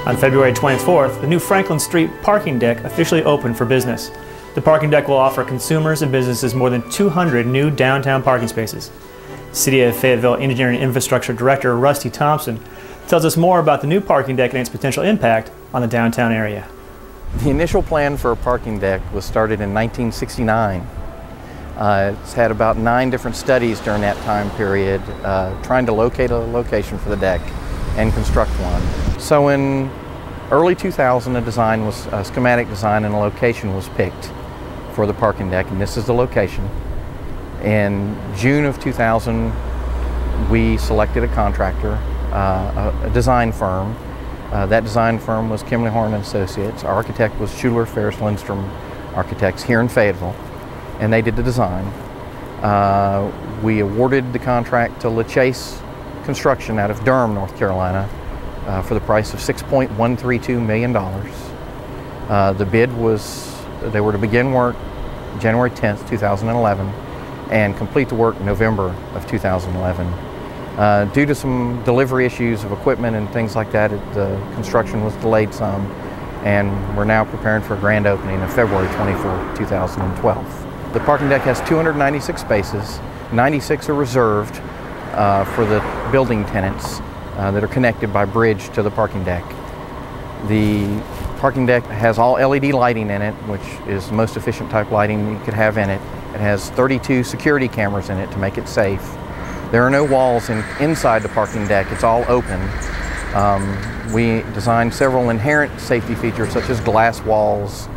On February 24th, the new Franklin Street parking deck officially opened for business. The parking deck will offer consumers and businesses more than 200 new downtown parking spaces. City of Fayetteville Engineering and Infrastructure Director Rusty Thompson tells us more about the new parking deck and its potential impact on the downtown area. The initial plan for a parking deck was started in 1969. It's had about 9 different studies during that time period trying to locate a location for the deck and construct one. So in early 2000, a schematic design and a location was picked for the parking deck, and this is the location. In June of 2000, we selected a contractor, a design firm. That design firm was Kimley Horn & Associates. Our architect was Schuler Ferris Lindstrom Architects here in Fayetteville, and they did the design. We awarded the contract to LaChase Construction out of Durham, North Carolina, for the price of $6.132 million. The bid was, they were to begin work January 10th, 2011, and complete the work November of 2011. Due to some delivery issues of equipment and things like that, the construction was delayed some, and we're now preparing for a grand opening of February 24, 2012. The parking deck has 296 spaces. 96 are reserved for the building tenants that are connected by bridge to the parking deck. The parking deck has all LED lighting in it, which is the most efficient type lighting you could have in it. It has 32 security cameras in it to make it safe. There are no walls inside the parking deck. It's all open. We designed several inherent safety features such as glass walls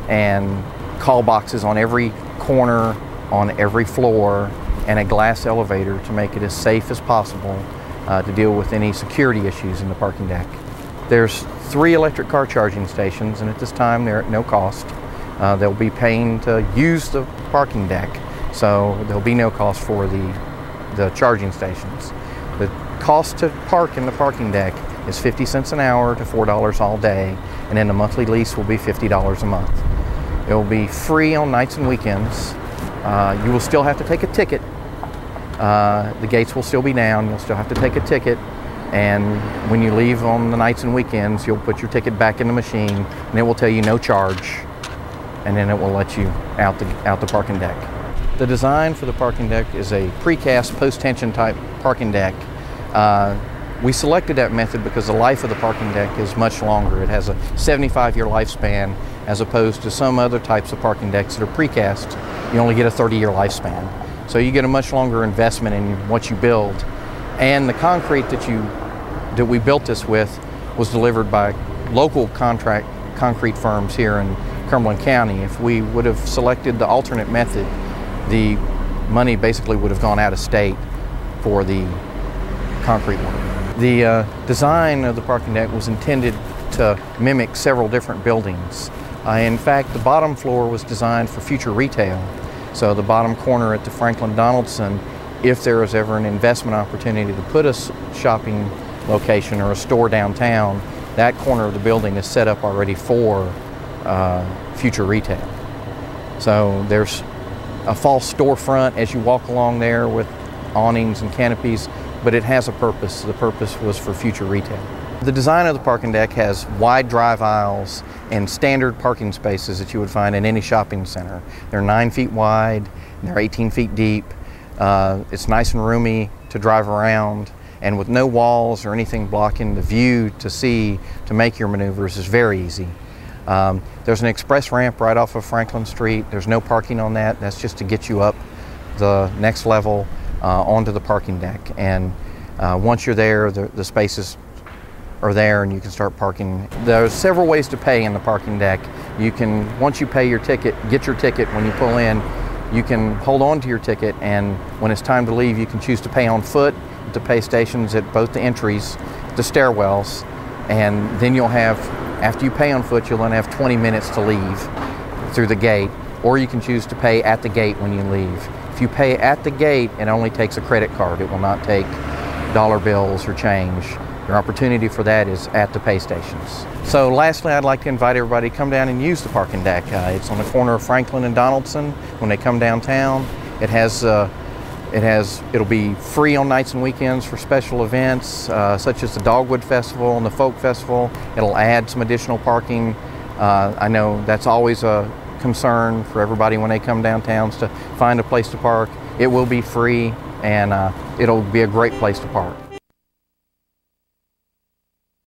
and call boxes on every corner, on every floor, and a glass elevator to make it as safe as possible to deal with any security issues in the parking deck. There's 3 electric car charging stations, and at this time they're at no cost. They'll be paying to use the parking deck, so there'll be no cost for the charging stations. The cost to park in the parking deck is 50 cents an hour to $4 all day, and then the monthly lease will be $50 a month. It will be free on nights and weekends. You will still have to take a ticket. The gates will still be down. You'll still have to take a ticket, and when you leave on the nights and weekends, you'll put your ticket back in the machine, and it will tell you no charge, and then it will let you out the parking deck. The design for the parking deck is a precast post-tension type parking deck. We selected that method because the life of the parking deck is much longer. It has a 75-year lifespan as opposed to some other types of parking decks that are precast. You only get a 30-year lifespan. So you get a much longer investment in what you build. And the concrete that we built this with was delivered by local concrete firms here in Cumberland County. If we would have selected the alternate method, the money basically would have gone out of state for the concrete work. The design of the parking deck was intended to mimic several different buildings. In fact, the bottom floor was designed for future retail. So the bottom corner at the Franklin Donaldson, if there is ever an investment opportunity to put a shopping location or a store downtown, that corner of the building is set up already for future retail. So there's a false storefront as you walk along there with awnings and canopies, but it has a purpose. The purpose was for future retail. The design of the parking deck has wide drive aisles and standard parking spaces that you would find in any shopping center. They're 9 feet wide, they're 18 feet deep. It's nice and roomy to drive around, and with no walls or anything blocking the view to make your maneuvers is very easy. There's an express ramp right off of Franklin Street. There's no parking on that. That's just to get you up the next level onto the parking deck. And once you're there, the spaces are there and you can start parking. There's several ways to pay in the parking deck. You can, once you pay your ticket, get your ticket when you pull in, you can hold on to your ticket, and when it's time to leave, you can choose to pay on foot at the pay stations at both the entries, the stairwells, and then you'll have, after you pay on foot, you'll then have 20 minutes to leave through the gate, or you can choose to pay at the gate when you leave. If you pay at the gate, it only takes a credit card. It will not take dollar bills or change. Your opportunity for that is at the pay stations. So lastly, I'd like to invite everybody to come down and use the parking deck. It's on the corner of Franklin and Donaldson when they come downtown. It has It'll be free on nights and weekends for special events such as the Dogwood Festival and the Folk Festival. It'll add some additional parking. I know that's always a concern for everybody when they come downtown, to find a place to park. It will be free, and it'll be a great place to park.